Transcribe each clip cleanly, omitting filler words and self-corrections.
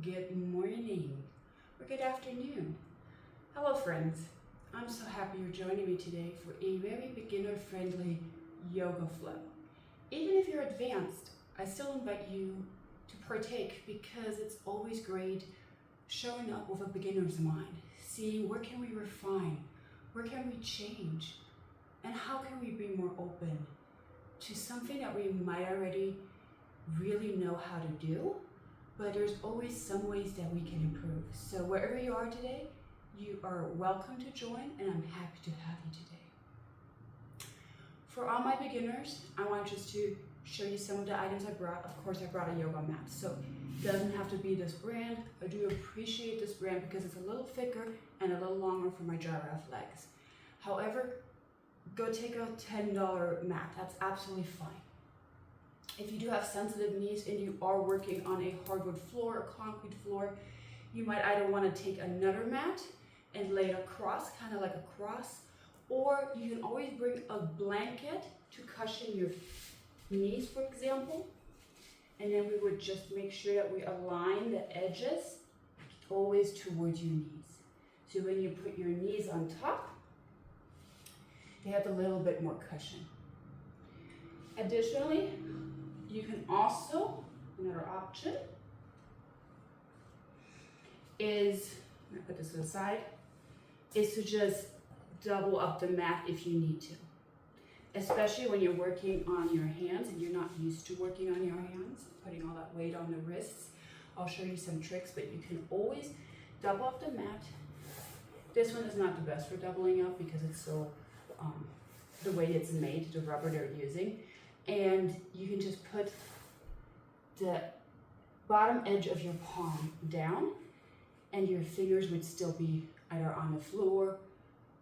good morning, or good afternoon. Hello friends, I'm so happy you're joining me today for a very beginner-friendly yoga flow. Even if you're advanced, I still invite you to partake because it's always great showing up with a beginner's mind, seeing where can we refine, where can we change, and how can we be more open to something that we might already really know how to do, but there's always some ways that we can improve. So wherever you are today, you are welcome to join, and I'm happy to have you today. For all my beginners, I want just to show you some of the items I brought. Of course, I brought a yoga mat, so it doesn't have to be this brand. I do appreciate this brand because it's a little thicker and a little longer for my giraffe legs. However, go take a $10 mat, that's absolutely fine. If you do have sensitive knees and you are working on a hardwood floor or concrete floor, you might either want to take another mat and lay it across, kind of like a cross, or you can always bring a blanket to cushion your knees, for example, and then we would just make sure that we align the edges always towards your knees. So when you put your knees on top, they have a little bit more cushion. Additionally, you can also, another option is, I'm gonna put this to the side, is to just double up the mat if you need to. Especially when you're working on your hands and you're not used to working on your hands, putting all that weight on the wrists. I'll show you some tricks, but you can always double up the mat. This one is not the best for doubling up because it's so, the way it's made, the rubber they're using. And you can just put the bottom edge of your palm down and your fingers would still be either on the floor,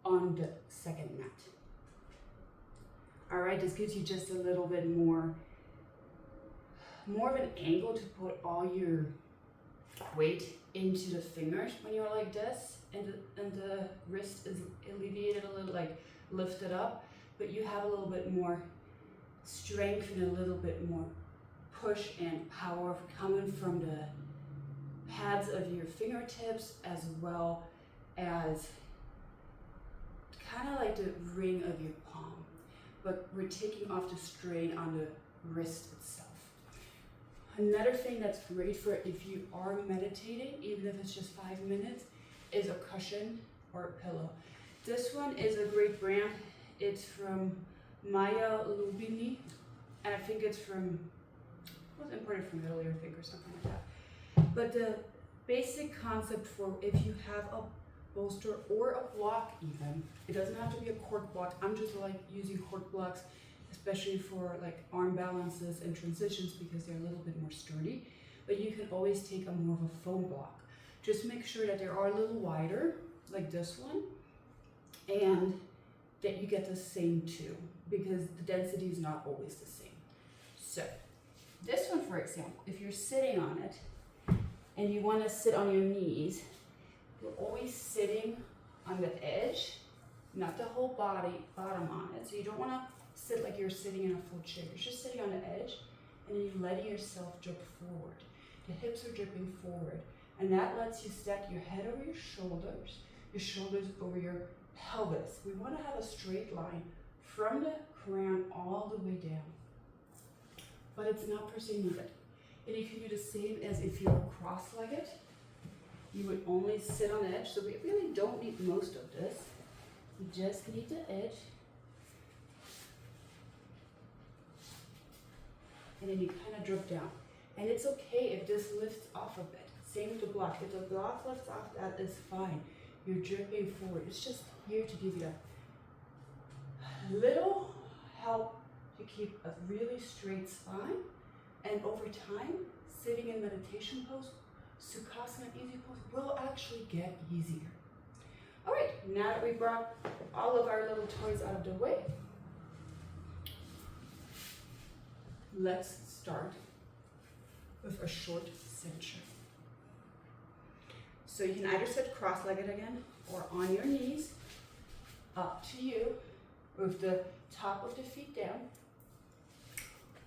on the second mat. All right, this gives you just a little bit more of an angle to put all your weight into the fingers when you're like this, and the wrist is alleviated a little, like lifted up, but you have a little bit more strength and a little bit more push and power coming from the pads of your fingertips as well as kind of like the ring of your palm, but we're taking off the strain on the wrist itself. Another thing that's great for if you are meditating, even if it's just 5 minutes, is a cushion or a pillow. This one is a great brand. It's from Maya Lubini, and I think it's from, it was imported from Italy, I think, or something like that. But the basic concept for if you have a bolster or a block even, it doesn't have to be a cork block. I'm just like using cork blocks, especially for like arm balances and transitions because they're a little bit more sturdy. But you can always take a more of a foam block. Just make sure that they are a little wider, like this one, and that you get the same too, because the density is not always the same. So this one, for example, if you're sitting on it and you want to sit on your knees, you're always sitting on the edge, not the whole bottom on it. So you don't want to sit like you're sitting in a full chair. You're just sitting on the edge, and then you're letting yourself drip forward. The hips are dripping forward, and that lets you stack your head over your shoulders over your pelvis. We want to have a straight line from the crown all the way down, but it's not per se needed. And you can do the same as if you're cross-legged. You would only sit on the edge, so we really don't need most of this. You just need the edge. And then you kind of drip down. And it's okay if this lifts off a bit. Same with the block. If the block lifts off, that is fine. You're dripping forward. It's just here to give you a little help to keep a really straight spine. And over time, sitting in meditation pose, Sukhasana easy pose will actually get easier. All right, now that we brought all of our little toys out of the way, let's start with a short center. So you can either sit cross-legged again or on your knees, up to you, with the top of the feet down,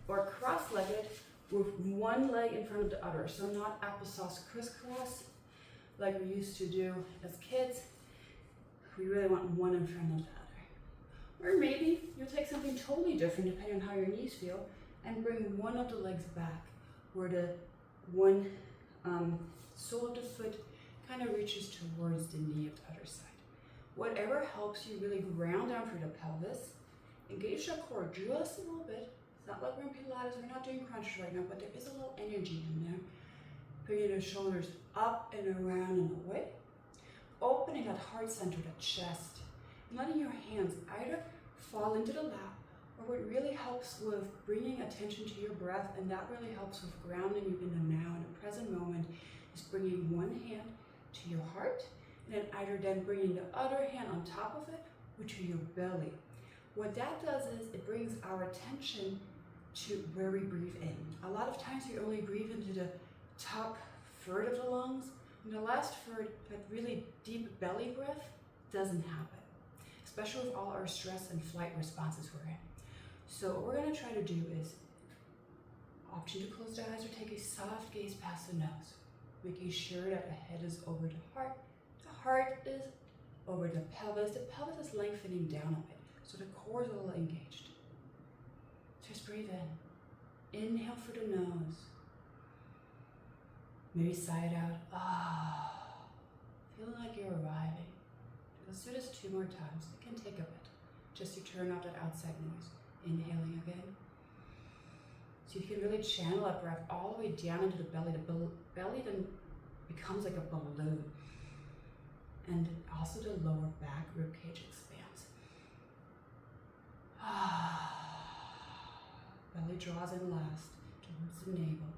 or cross-legged with one leg in front of the other. So not applesauce crisscross like we used to do as kids. We really want one in front of the other. Or maybe you'll take something totally different depending on how your knees feel and bring one of the legs back where the one sole of the foot kind of reaches towards the knee of the other side. Whatever helps you really ground down through the pelvis. Engage the core just a little bit. It's not like we're in Pilates, we're not doing crunches right now, but there is a little energy in there. Bringing the shoulders up and around and away. Opening that heart center, that chest. And letting your hands either fall into the lap, or what really helps with bringing attention to your breath, and that really helps with grounding you in the now, in the present moment, is bringing one hand to your heart, and then either then bringing the other hand on top of it, or to your belly. What that does is it brings our attention to where we breathe in. A lot of times we only breathe into the top third of the lungs, and the last third, that really deep belly breath, doesn't happen, especially with all our stress and flight responses we're in. So what we're going to try to do is option to close the eyes or take a soft gaze past the nose, making sure that the head is over the heart is over the pelvis is lengthening down a bit, so the core is a little engaged. Just breathe in. Inhale through the nose. Maybe sigh it out. Ah. Feeling like you're arriving. Let's do this 2 more times. It can take a bit, just to turn off that outside noise. Inhaling again. So you can really channel that breath all the way down into the belly. The belly then becomes like a balloon. And also the lower back rib cage expands. Belly draws in last towards the navel.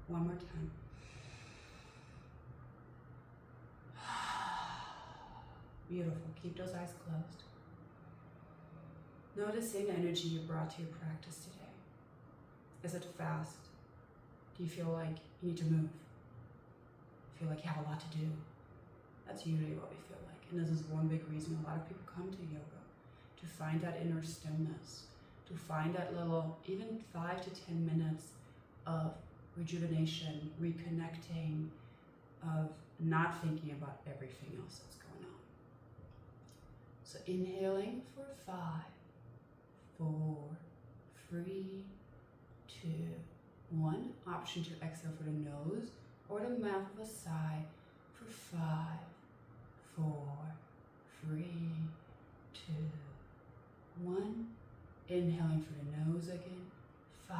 One more time. Beautiful. Keep those eyes closed. Noticing the energy you brought to your practice today. Is it fast? Do you feel like you need to move? Feel like you have a lot to do? That's usually what we feel like. And this is one big reason a lot of people come to yoga, to find that inner stillness, to find that little, even 5 to 10 minutes of rejuvenation, reconnecting, of not thinking about everything else that's going on. So inhaling for 5, 4, 3, 2, 1. Option to exhale for the nose or the mouth of a sigh for 5, 4, 3, 2, 1. Inhaling for the nose again. 5,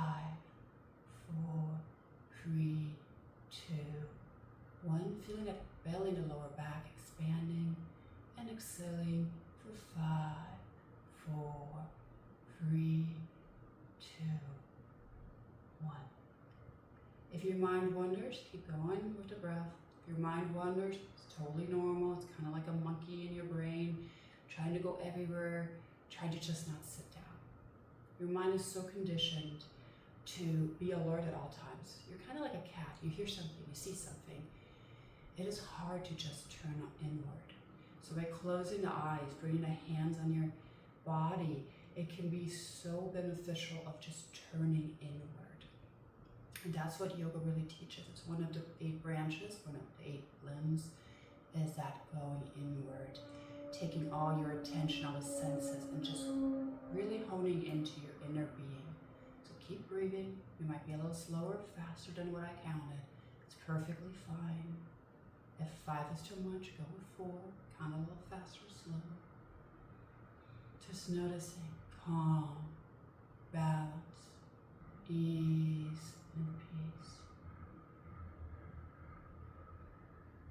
4, 3, 2, 1. Feeling that belly in the lower back expanding, and exhaling for 5, 4, 3, 2, 1. If your mind wanders, keep going with the breath. If your mind wanders, it's totally normal. It's kind of like a monkey in your brain, trying to go everywhere, trying to just not sit down. Your mind is so conditioned to be alert at all times. You're kind of like a cat. You hear something, you see something. It is hard to just turn inward. So by closing the eyes, bringing the hands on your body, it can be so beneficial of just turning inward. And that's what yoga really teaches. It's one of the 8 branches, one of the 8 limbs, is that going inward, taking all your attention, all the senses, and just really honing into your inner being. So keep breathing. You might be a little slower, faster than what I counted. It's perfectly fine. If 5 is too much, go with 4. Count a little faster, slower. Just noticing calm, balance, ease, and peace.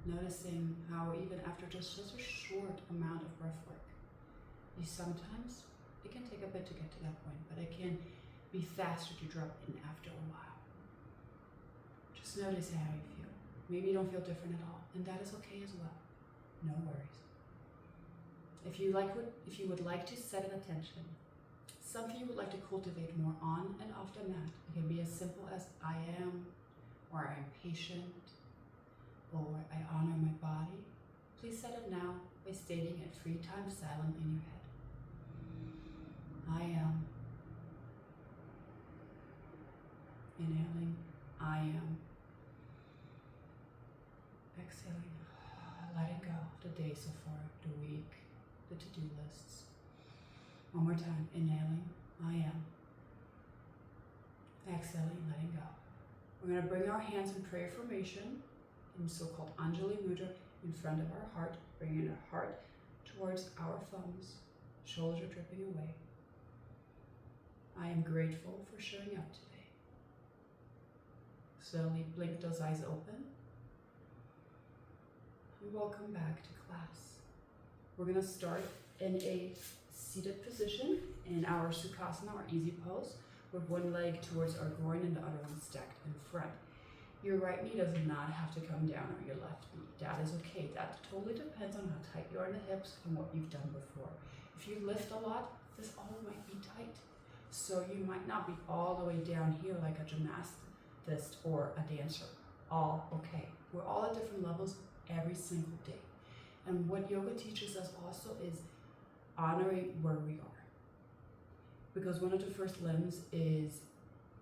Noticing how even after just such a short amount of breath work, it can take a bit to get to that point, but it can be faster to drop in after a while. Just notice how you feel. Maybe you don't feel different at all, and that is okay as well. No worries. If you would like to set an intention, something you would like to cultivate more on and off the mat, it can be as simple as I am, or I am patient, or I honor my body. Please set it now by stating it 3 times silent in your head. I am. Inhaling. I am. Exhaling, letting go of the day so far, the week, the to-do lists. One more time, inhaling, I am. Exhaling, letting go. We're going to bring our hands in prayer formation, in so-called Anjali Mudra, in front of our heart, bringing our heart towards our thumbs, shoulders are dripping away. I am grateful for showing up today. Slowly blink those eyes open. And welcome back to class. We're going to start in a seated position in our Sukhasana, or easy pose, with one leg towards our groin and the other one stacked in front. Your right knee does not have to come down on your left knee. That is okay. That totally depends on how tight you are in the hips and what you've done before. If you lift a lot, this all might be tight. So you might not be all the way down here like a gymnast or a dancer. All okay. We're all at different levels every single day. And what yoga teaches us also is honoring where we are. Because one of the first limbs is,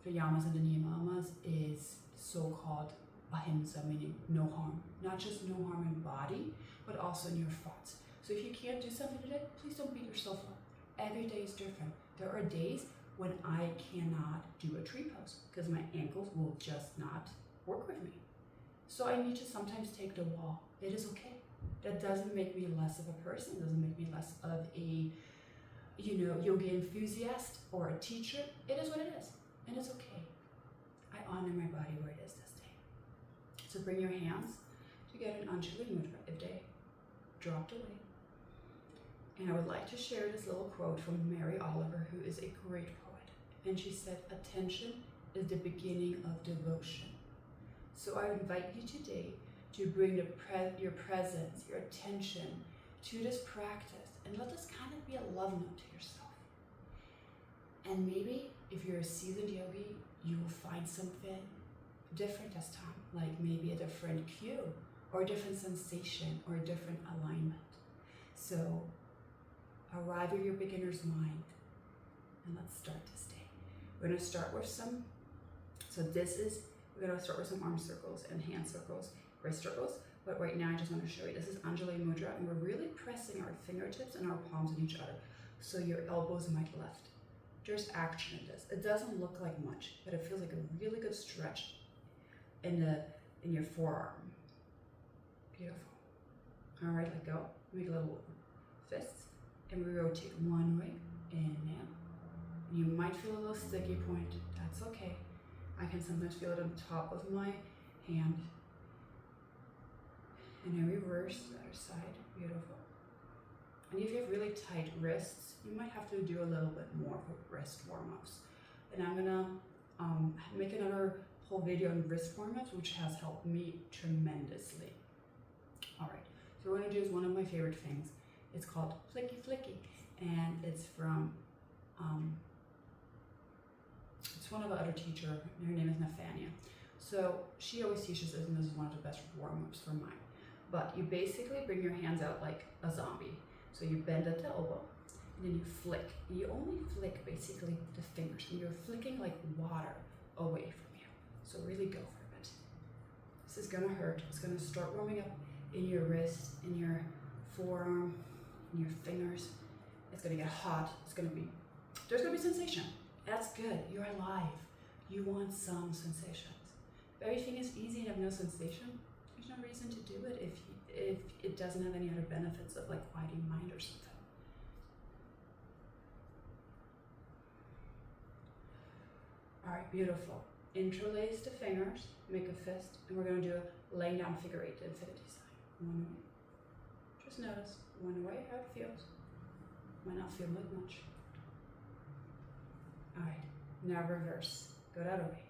the yamas and the niyamas, is so-called ahimsa, meaning no harm. Not just no harm in body, but also in your thoughts. So if you can't do something today, please don't beat yourself up. Every day is different. There are days when I cannot do a tree pose because my ankles will just not work with me. So I need to sometimes take the wall. It is okay. That doesn't make me less of a person. It doesn't make me less of a, yoga enthusiast or a teacher. It is what it is, and it's okay. I honor my body where it is this day. So bring your hands to get an Anjali Mudra if they dropped away. And I would like to share this little quote from Mary Oliver, who is a great poet. And she said, "Attention is the beginning of devotion." So I invite you today to bring your presence, your attention to this practice, and let this kind of be a love note to yourself. And maybe if you're a seasoned yogi, you will find something different this time, like maybe a different cue, or a different sensation, or a different alignment. So arrive at your beginner's mind, and let's start this day. We're going to start with we're going to start with some arm circles and hand circles, wrist circles, but right now I just want to show you, this is Anjali Mudra, and we're really pressing our fingertips and our palms on each other, so your elbows might lift. There's action in this. It doesn't look like much, but it feels like a really good stretch in your forearm. Beautiful. All right, let go. Make a little fists, and we rotate one way, inhale. You might feel a little sticky point. That's okay. I can sometimes feel it on the top of my hand. And then reverse the other side. Beautiful. And if you have really tight wrists, you might have to do a little bit more for wrist warm-ups. And I'm gonna make another whole video on wrist warm-ups, which has helped me tremendously. All right, so what we're gonna do is one of my favorite things. It's called Flicky Flicky, and it's from, it's one of the other teacher, her name is Nathania. So she always teaches this, and this is one of the best warm-ups for mine. But you basically bring your hands out like a zombie. So you bend at the elbow, and then you flick. And you only flick basically the fingers, and you're flicking like water away from you. So really go for it. This is gonna hurt. It's gonna start warming up in your wrist, in your forearm, in your fingers. It's gonna get hot. There's gonna be sensation. That's good. You're alive. You want some sensations. If everything is easy and have no sensation, there's no reason to do it if it doesn't have any other benefits of like quieting mind or something. All right, beautiful. Interlace the fingers, make a fist, and we're gonna do a laying down figure eight, the infinity sign. One way. Just notice one way how it feels. Might not feel like much. All right, now reverse. Go the other way.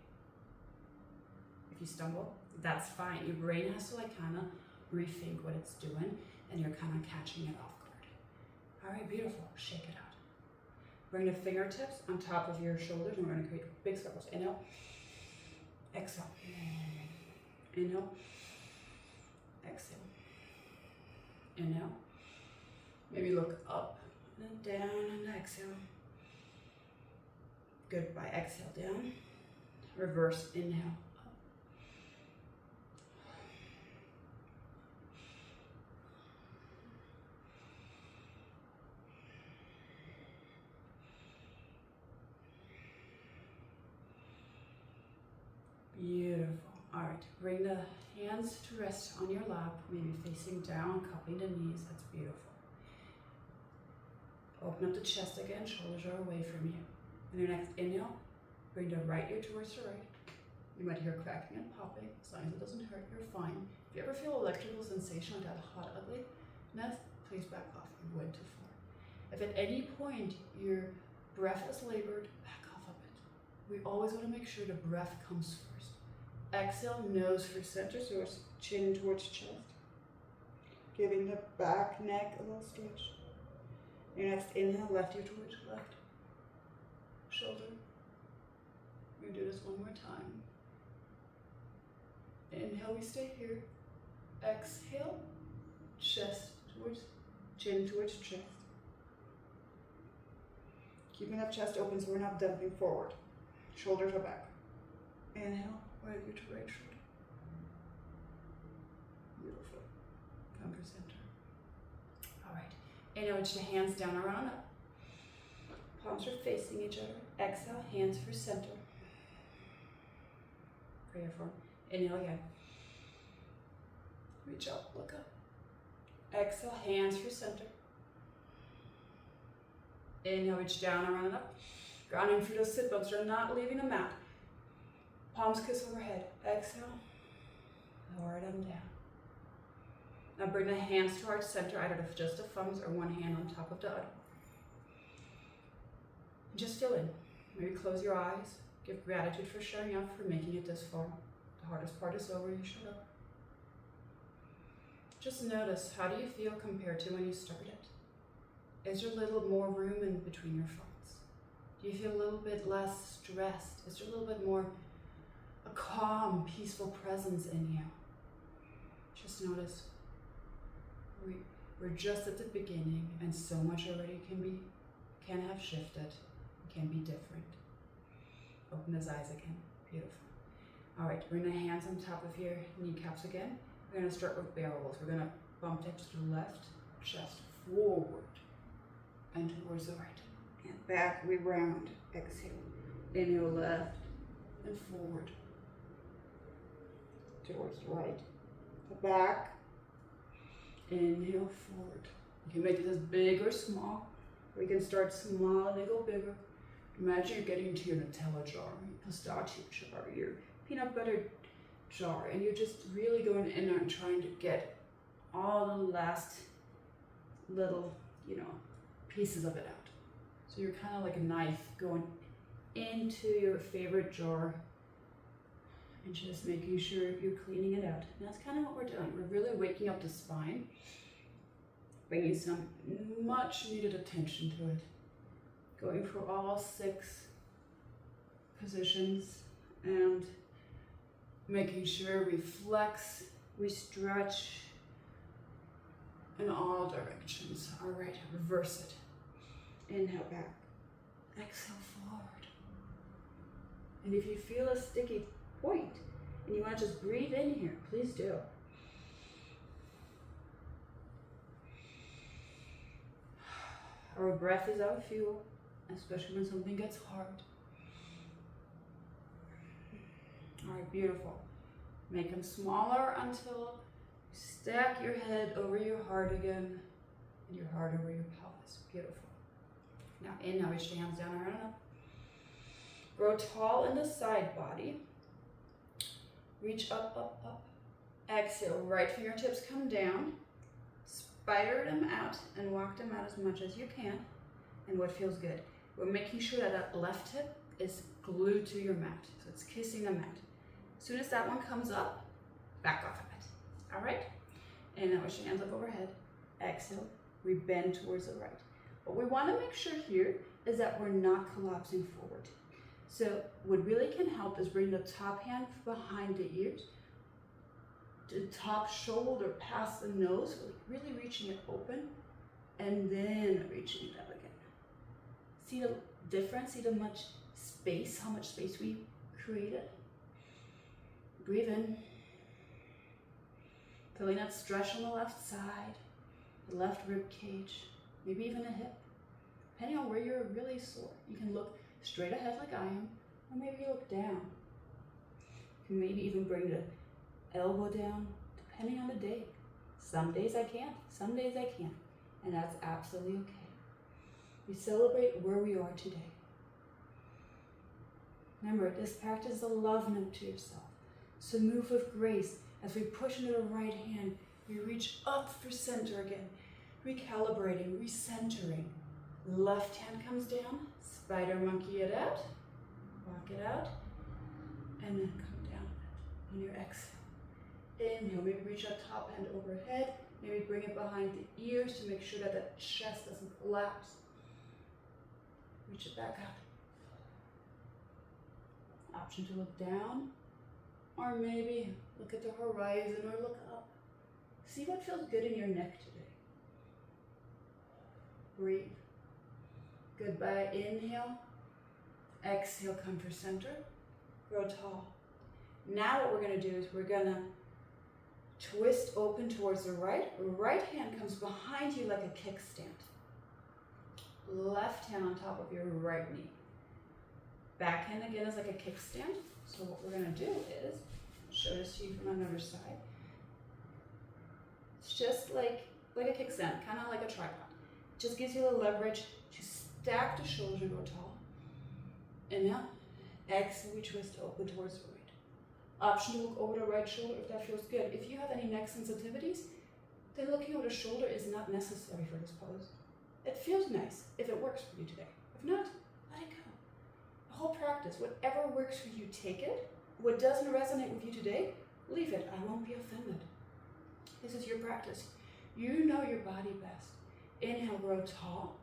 If you stumble, that's fine. Your brain has to like kind of rethink what it's doing, and you're kind of catching it off guard. All right, beautiful. Shake it out. Bring the fingertips on top of your shoulders, and we're going to create big circles. Inhale, exhale. Inhale, exhale. Inhale. Maybe look up and down and exhale. Good. By exhale down. Reverse inhale. Up. Beautiful. All right, bring the hands to rest on your lap, maybe facing down, cupping the knees. That's beautiful. Open up the chest again, shoulders are away from you. And your next inhale, bring the right ear towards the right. You might hear cracking and popping. As long as it doesn't hurt, you're fine. If you ever feel electrical sensation like that, hot, ugly, then please back off. You went too far. If at any point your breath is labored, back off a bit. We always want to make sure the breath comes first. Exhale, nose for center, so it's chin towards chest. Giving the back, neck a little stretch. Your next inhale, left ear towards left shoulder. We're going to do this one more time. Inhale, we stay here. Exhale, chest towards, chin towards chest. Keeping that chest open so we're not dumping forward. Shoulders are back. Inhale, right ear to right shoulder. Beautiful. Come to center. All right. Inhale, reach the hands down, around, up. Palms are facing each other. Exhale, hands for center. Prayer form. Inhale again. Reach up, look up. Exhale, hands for center. Inhale, reach down, around and up. Grounding through those sit bones. You're not leaving the mat. Palms kiss overhead. Exhale, lower them down. Now bring the hands to heart center, either just the thumbs or one hand on top of the other. Just feel in. Maybe close your eyes. Give gratitude for showing up, for making it this far. The hardest part is over, you showed up. Just notice, how do you feel compared to when you started? Is there a little more room in between your thoughts? Do you feel a little bit less stressed? Is there a little bit more a calm, peaceful presence in you? Just notice. We're just at the beginning, and so much already can have shifted, can be different. Open those eyes again. Beautiful. All right, bring the hands on top of your kneecaps again. We're going to start with barrel rolls. We're going to bump hips to the left, chest forward, and towards the right. And back, we round. Exhale. Inhale, left, and forward. Towards the right. The back. Inhale, forward. You can make this big or small. We can start small and then go bigger. Imagine you're getting into your Nutella jar, your pistachio jar, your peanut butter jar, and you're just really going in there and trying to get all the last little, pieces of it out. So you're kind of like a knife going into your favorite jar and just making sure you're cleaning it out. And that's kind of what we're doing. We're really waking up the spine, bringing some much needed attention to it. Going for all 6 positions and making sure we flex, we stretch in all directions. All right, reverse it. Inhale back, exhale forward. And if you feel a sticky point and you want to just breathe in here, please do. Our breath is our fuel, especially when something gets hard. All right, beautiful. Make them smaller until you stack your head over your heart again and your heart over your pelvis. Beautiful. Now inhale, reach the hands down, around, up. Grow tall in the side body. Reach up, up, up. Exhale, right fingertips come down. Spider them out and walk them out as much as you can and what feels good. We're making sure that that left hip is glued to your mat. So it's kissing the mat. As soon as that one comes up, back off of it. All right? And now push your hands up overhead. Exhale, we bend towards the right. What we want to make sure here is that we're not collapsing forward. So what really can help is bring the top hand behind the ears, the top shoulder past the nose, really reaching it open, and then reaching it up again. See the difference? See the much space, how much space we created? Breathe in. Feeling that stretch on the left side, the left rib cage, maybe even a hip. Depending on where you're really sore, you can look straight ahead like I am, or maybe you look down. Maybe even bring the elbow down, depending on the day. Some days I can't, some days I can't, and that's absolutely okay. We celebrate where we are today. Remember, this practice is a love note to yourself. So move with grace. As we push into the right hand, we reach up for center again, recalibrating, recentering. Left hand comes down, spider monkey it out, walk it out, and then come down on your exhale. Inhale, maybe reach that top hand overhead, maybe bring it behind the ears to make sure that the chest doesn't collapse. Reach it back up. Option to look down, or maybe look at the horizon or look up. See what feels good in your neck today. Breathe. Goodbye, inhale. Exhale, come for center. Grow tall. Now what we're gonna do is we're gonna twist open towards the right. Right hand comes behind you like a kickstand. Left hand on top of your right knee. Back hand again is like a kickstand. So what we're gonna do is, show this to you from another side. It's just like a kickstand, kind of like a tripod. Just gives you the leverage to stack the shoulders and go tall. Inhale, exhale, we twist open towards the right. Option to look over the right shoulder if that feels good. If you have any neck sensitivities, then looking over the shoulder is not necessary for this pose. It feels nice if it works for you today. If not, let it go. The whole practice, whatever works for you, take it. What doesn't resonate with you today, leave it. I won't be offended. This is your practice. You know your body best. Inhale, grow tall.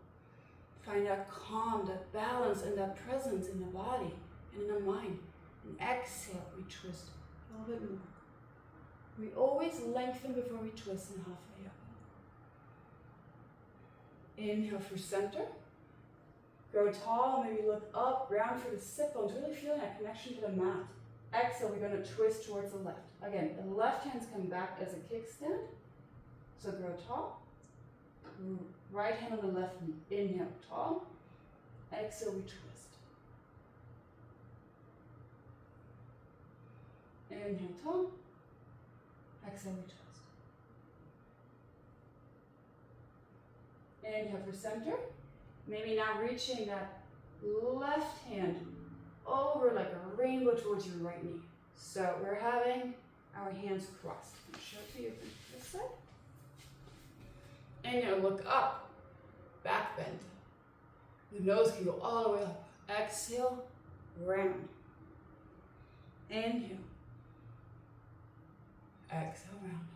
Find that calm, that balance, and that presence in the body and in the mind. And exhale, we twist a little bit more. We always lengthen before we twist and halfway up. Inhale for center. Grow tall, maybe look up, ground for the sit bones, really feeling that connection to the mat. Exhale, we're going to twist towards the left. Again, the left hand's come back as a kickstand. So grow tall. Right hand on the left knee. Inhale, tall. Exhale, we twist. Inhale, tall. Exhale, we twist. Inhale for center. Maybe now reaching that left hand over like a rainbow towards your right knee. So we're having our hands crossed. I'll show it to you from this side. Inhale, look up, back bend. The nose can go all the way up. Exhale, round. Inhale. Exhale, round.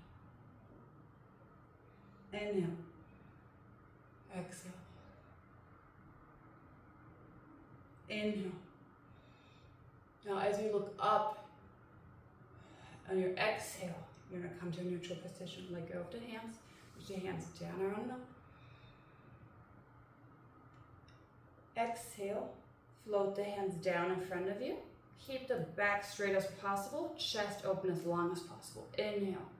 Inhale. Exhale. Inhale. Now as you look up on your exhale, you're going to come to a neutral position. Let go of the hands. Put your hands down around them. Exhale. Float the hands down in front of you. Keep the back straight as possible. Chest open as long as possible. Inhale.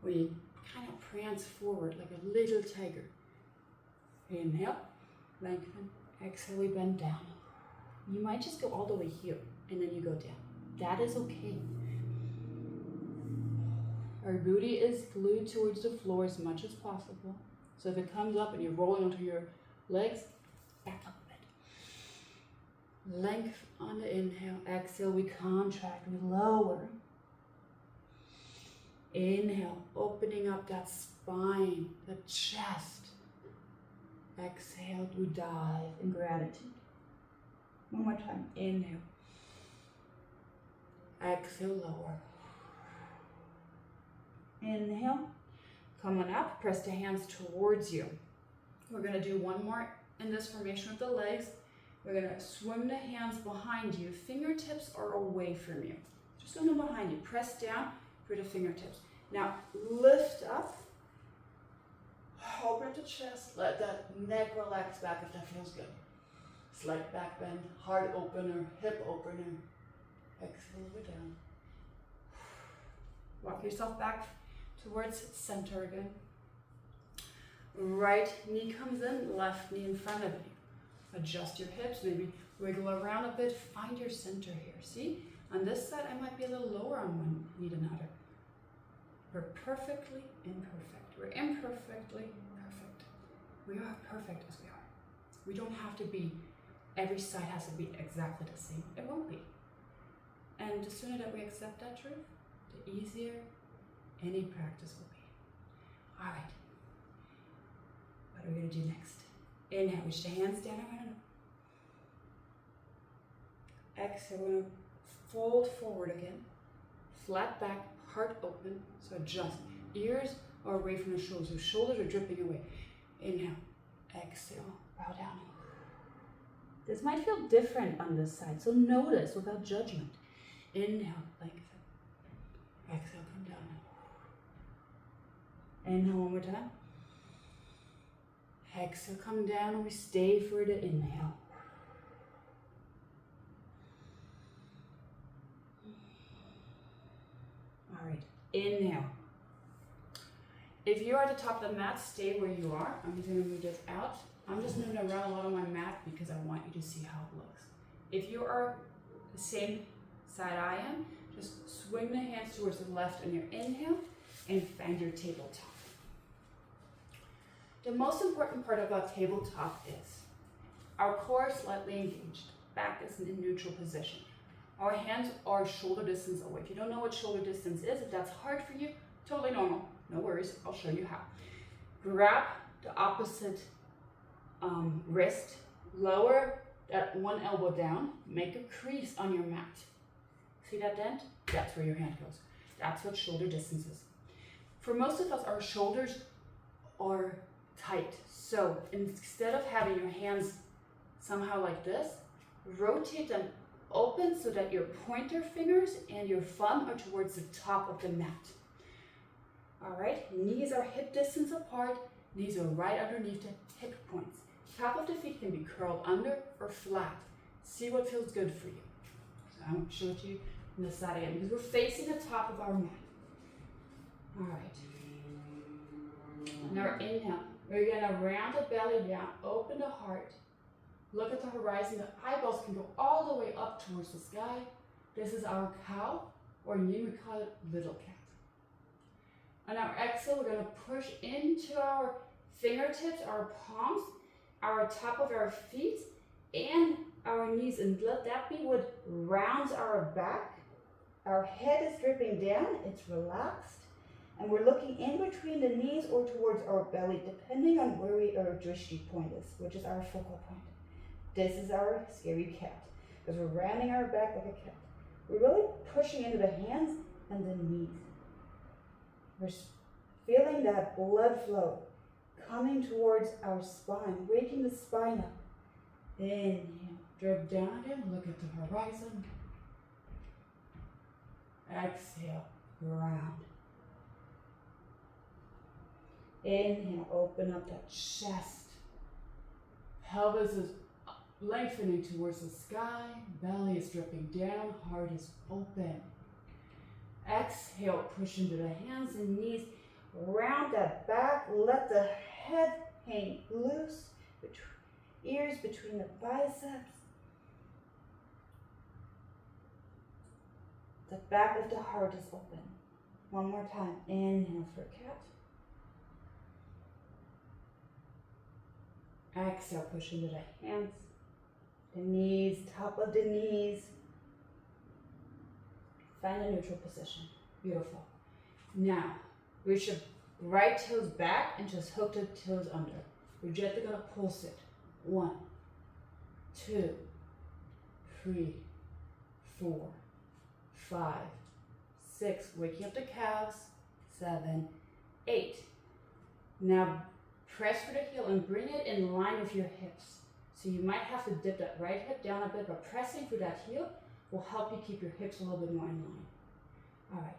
We kind of prance forward like a little tiger. Inhale. Lengthen. Exhale. We bend down. You might just go all the way here and then you go down. That is okay. Our booty is glued towards the floor as much as possible. So if it comes up and you're rolling onto your legs, back up a bit. Length on the inhale. Exhale, we contract, we lower. Inhale, opening up that spine, the chest. Exhale, we dive in gratitude. One more time. Inhale. Exhale, lower. Inhale. Come on up. Press the hands towards you. We're going to do one more in this formation with the legs. We're going to swim the hands behind you. Fingertips are away from you. Just swim them behind you. Press down for the fingertips. Now, lift up. Open the chest. Let that neck relax back if that feels good. Slight back bend, heart opener, hip opener. Exhale, way down. Walk yourself back towards center again. Right knee comes in, left knee in front of you. Adjust your hips, maybe wiggle around a bit. Find your center here. See? On this side, I might be a little lower on one knee than another. We're perfectly imperfect. We're imperfectly perfect. We are perfect as we are. We don't have to be, every side has to be exactly the same. It won't be. And the sooner that we accept that truth, the easier any practice will be. All right. What are we going to do next? Inhale, reach the hands down around. Exhale, we're going to fold forward again. Flat back, heart open. So adjust. Ears are away from the shoulders. So shoulders are dripping away. Inhale. Exhale. Bow down. This might feel different on this side, so notice without judgment. Inhale, lengthen. Exhale, come down. Inhale one more time. Exhale, come down, and we stay for the inhale. All right, inhale. If you are at the top of the mat, stay where you are. I'm going to move this out. I'm just moving around a lot on my mat because I want you to see how it looks. If you are the same side I am, just swing the hands towards the left on your inhale and find your tabletop. The most important part about tabletop is our core is slightly engaged. Back is in neutral position. Our hands are shoulder distance away. If you don't know what shoulder distance is, if that's hard for you, totally normal. No worries, I'll show you how. Grab the opposite wrist, lower that one elbow down, make a crease on your mat. See that dent? That's where your hand goes. That's what shoulder distance is. For most of us, our shoulders are tight. So instead of having your hands somehow like this, rotate them open so that your pointer fingers and your thumb are towards the top of the mat. All right, knees are hip distance apart. Knees are right underneath the hip points. Top of the feet can be curled under or flat. See what feels good for you. So I'm going to show it to you from this side again because we're facing the top of our mat. All right. Now inhale. We're going to round the belly down, open the heart. Look at the horizon. The eyeballs can go all the way up towards the sky. This is our cow, or in Yin we call it little cat. On our exhale, we're going to push into our fingertips, our palms, our top of our feet, and our knees. And let that be what rounds our back. Our head is dripping down. It's relaxed. And we're looking in between the knees or towards our belly, depending on where our drishti point is, which is our focal point. This is our scary cat, because we're rounding our back like a cat. We're really pushing into the hands and the knees. We're feeling that blood flow coming towards our spine, waking the spine up. Inhale, drip down again, look at the horizon. Exhale, round. Inhale, open up that chest. Pelvis is lengthening towards the sky. Belly is dripping down. Heart is open. Exhale, push into the hands and knees. Round that back. Let the head hang loose. Ears between the biceps. The back of the heart is open. One more time. Inhale for cat. Exhale, push into the hands, the knees, top of the knees. Find a neutral position. Beautiful. Now, reach your right toes back and just hook the toes under. We're gently going to pulse it. 1, 2, 3, 4, 5, 6. Waking up the calves. 7, 8. Now, press for the heel and bring it in line with your hips. So you might have to dip that right hip down a bit, but pressing through that heel will help you keep your hips a little bit more in line. All right.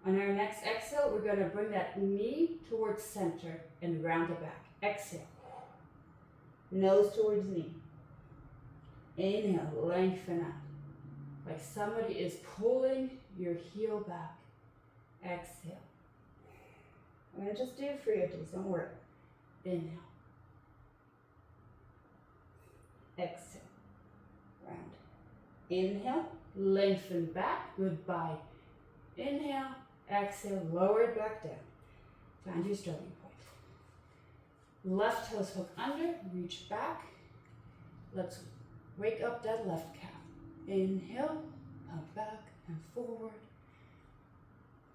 On our next exhale, we're going to bring that knee towards center and round the back. Exhale. Nose towards knee. Inhale, lengthen out. Like somebody is pulling your heel back. Exhale. I'm going to just do 3 of these, don't worry. Inhale. Exhale. Round. Inhale. lengthen back, goodbye. Inhale, exhale, lower it back down. Find your starting point. Left toes hook under, reach back. Let's wake up that left calf. Inhale, pump back and forward.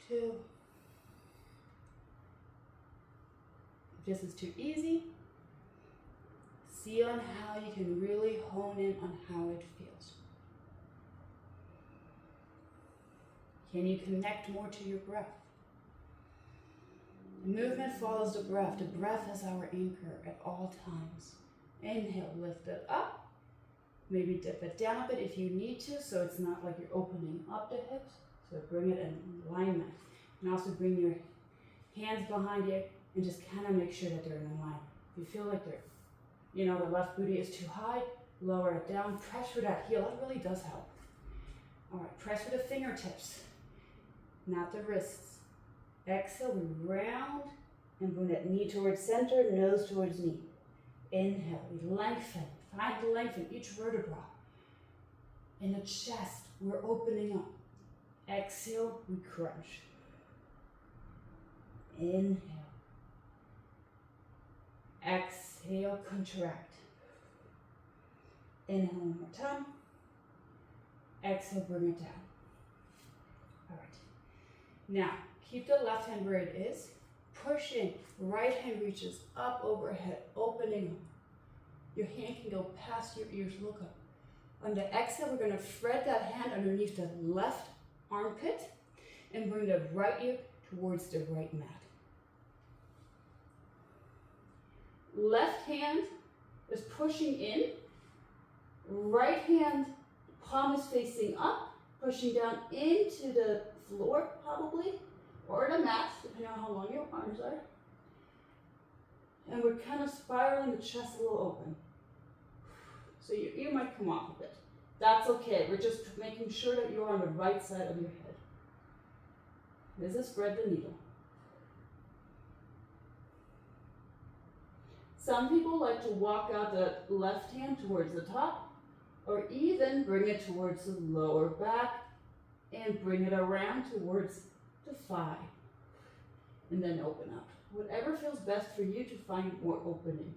2. If this is too easy, see on how you can really hone in on how it feels. Can you connect more to your breath? The movement follows the breath. The breath is our anchor at all times. Inhale, lift it up. Maybe dip it down a bit if you need to, so it's not like you're opening up the hips. So bring it in alignment. And also bring your hands behind you and just kind of make sure that they're in line. If you feel like they're, the left booty is too high, lower it down. Press for that heel. That really does help. All right, press for the fingertips, not the wrists. Exhale, we round and bring that knee towards center, nose towards knee. Inhale, we lengthen. Find the length in each vertebra. In the chest, we're opening up. Exhale, we crunch. Inhale. Exhale, contract. Inhale one more time. Exhale, bring it down. All right. Now, keep the left hand where it is. Push in. Right hand reaches up overhead, opening up. Your hand can go past your ears, look up. On the exhale, we're going to thread that hand underneath the left armpit and bring the right ear towards the right mat. Left hand is pushing in. Right hand palm is facing up, pushing down into the floor probably, or the mat, depending on how long your arms are. And we're kind of spiraling the chest a little open. So your ear might come off a bit. That's okay. We're just making sure that you're on the right side of your head. This is spread the needle. Some people like to walk out the left hand towards the top, or even bring it towards the lower back and bring it around towards the thigh. And then open up. Whatever feels best for you to find more opening.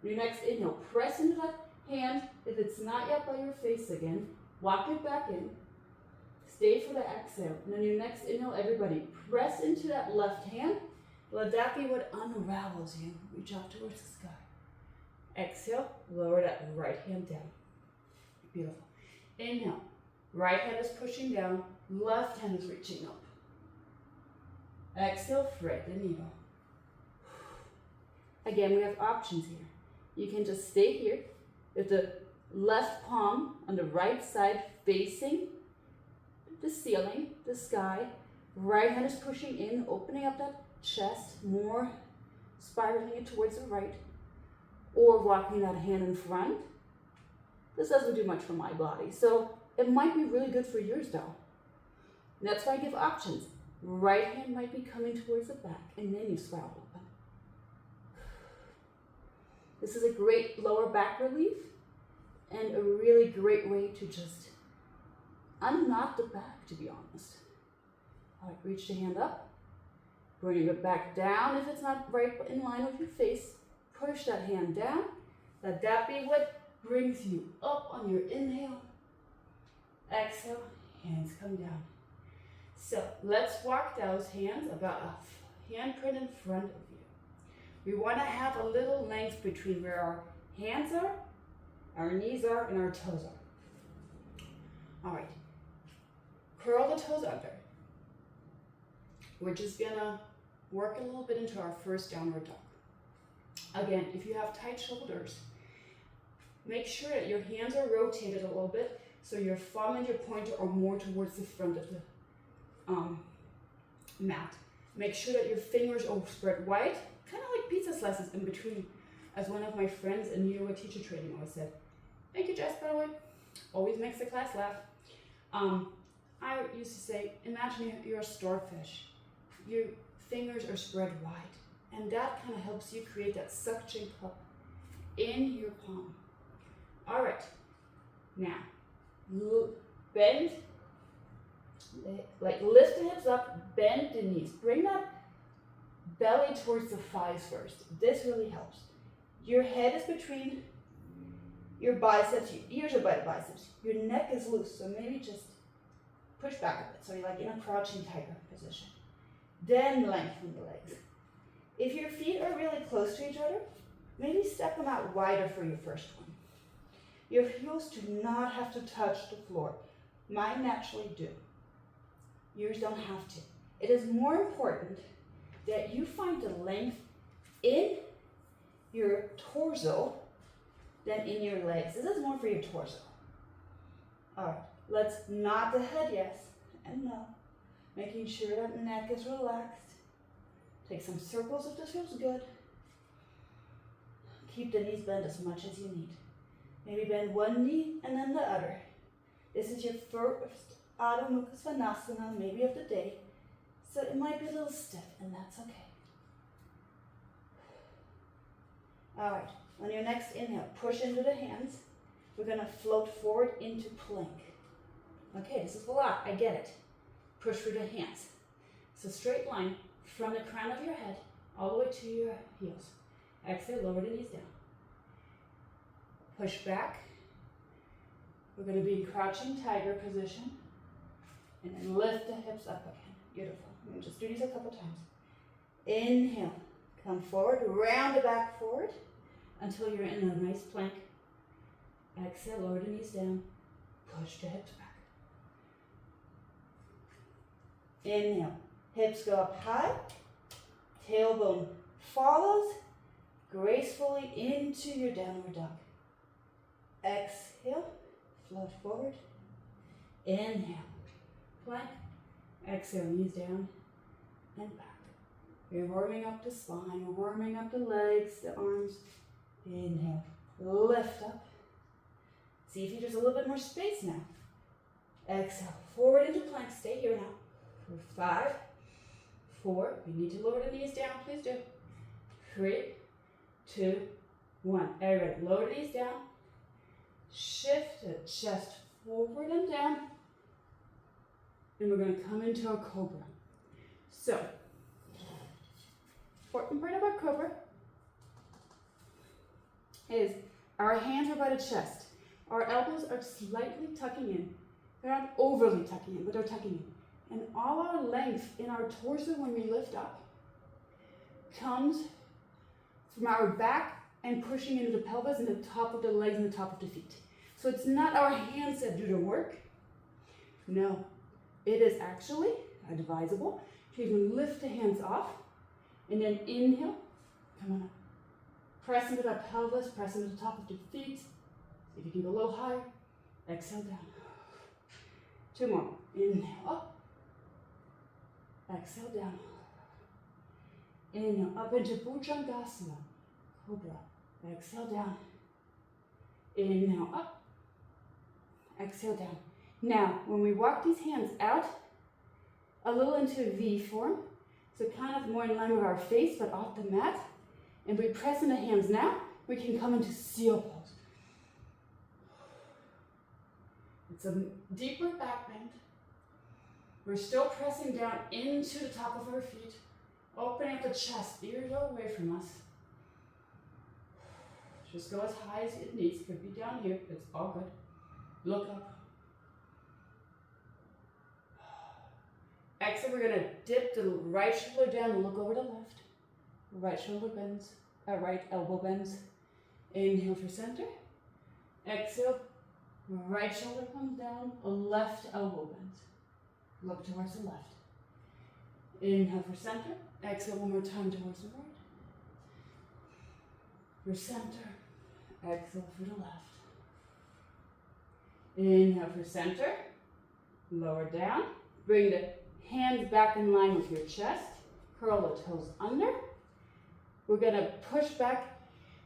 Your next inhale, press into that hand. If it's not yet by your face again, walk it back in. Stay for the exhale. And then your next inhale, everybody, press into that left hand. Let that be what unravels you. Reach out towards the sky. Exhale, lower that right hand down. Beautiful. Inhale, right hand is pushing down, left hand is reaching up. Exhale, thread the needle. Again, we have options here. You can just stay here with the left palm on the right side facing the ceiling, the sky. Right hand is pushing in, opening up that chest, more spiraling it towards the right, or walking that hand in front. This doesn't do much for my body, so it might be really good for yours though. And that's why I give options. Right hand might be coming towards the back, and then you spiral open. This is a great lower back relief, and a really great way to just unknot the back, to be honest. All right, reach the hand up. Bring it back down if it's not right in line with your face. Push that hand down. Let that be what brings you up on your inhale. Exhale, hands come down. So let's walk those hands about a handprint in front of you. We want to have a little length between where our hands are, our knees are, and our toes are. All right, curl the toes under. We're just gonna work a little bit into our first downward dog. Again, if you have tight shoulders, make sure that your hands are rotated a little bit so your thumb and your pointer are more towards the front of the mat. Make sure that your fingers are spread wide, kind of like pizza slices in between. As one of my friends in yoga teacher training always said, thank you, Jess, by the way. Always makes the class laugh. I used to say, imagine you're a starfish. Your fingers are spread wide, and that kind of helps you create that suction cup in your palm. All right, Now, bend, like lift the hips up, bend the knees. Bring that belly towards the thighs first. This really helps. Your head is between your biceps, your ears are by the biceps. Your neck is loose, so maybe just push back a bit. So you're like in a crouching tiger position. Then lengthen the legs. If your feet are really close to each other, maybe step them out wider for your first one. Your heels do not have to touch the floor. Mine naturally do. Yours don't have to. It is more important that you find the length in your torso than in your legs. This is more for your torso. All right, let's nod the head yes and no. Making sure that neck is relaxed. Take some circles if this feels good. Keep the knees bent as much as you need. Maybe bend one knee and then the other. This is your first Adho Mukha Svanasana, maybe of the day. So it might be a little stiff, and that's okay. All right, on your next inhale, push into the hands. We're gonna float forward into plank. Okay, this is a lot, I get it. Push through the hands. It's a straight line from the crown of your head all the way to your heels. Exhale, lower the knees down. Push back. We're going to be in crouching tiger position. And then lift the hips up again. Beautiful. I'm going to just do these a couple times. Inhale. Come forward. Round the back forward until you're in a nice plank. Exhale, lower the knees down. Push the hips back. Inhale. Hips go up high. Tailbone follows gracefully into your downward dog. Exhale, float forward. Inhale, plank. Exhale, knees down and back. We're warming up the spine, we're warming up the legs, the arms. Inhale, lift up. See if you there's a little bit more space now. Exhale, forward into plank. Stay here now. For 5, 4. You need to lower the knees down, please do. 3, 2, 1. Everybody, lower the knees down. Shift the chest forward and down. And we're going to come into a cobra. So, important part of our cobra is our hands are by the chest. Our elbows are slightly tucking in. They're not overly tucking in, but they're tucking in. And all our length in our torso when we lift up comes from our back and pushing into the pelvis and the top of the legs and the top of the feet. So it's not our hands that do the work. No, it is actually advisable to even lift the hands off and then inhale, come on up. Press into that pelvis, press into the top of the feet. See if you can go a little higher. Exhale down. 2 more. Inhale up. Exhale down. Inhale up into Bhujangasana, Cobra. Exhale down. Inhale up. Exhale down. Now, when we walk these hands out, a little into V form, so kind of more in line with our face, but off the mat, and we press in the hands now, we can come into seal pose. It's a deeper back bend. We're still pressing down into the top of our feet, opening up the chest, ears are away from us. Just go as high as it needs. Could be down here, it's all good. Look up. Exhale, we're gonna dip the right shoulder down and look over the left. Right shoulder bends, right elbow bends. Inhale for center. Exhale, right shoulder comes down, left elbow bends. Look towards the left. Inhale for center. Exhale one more time towards the right. For center. Exhale for the left. Inhale for center. Lower down. Bring the hands back in line with your chest. Curl the toes under. We're going to push back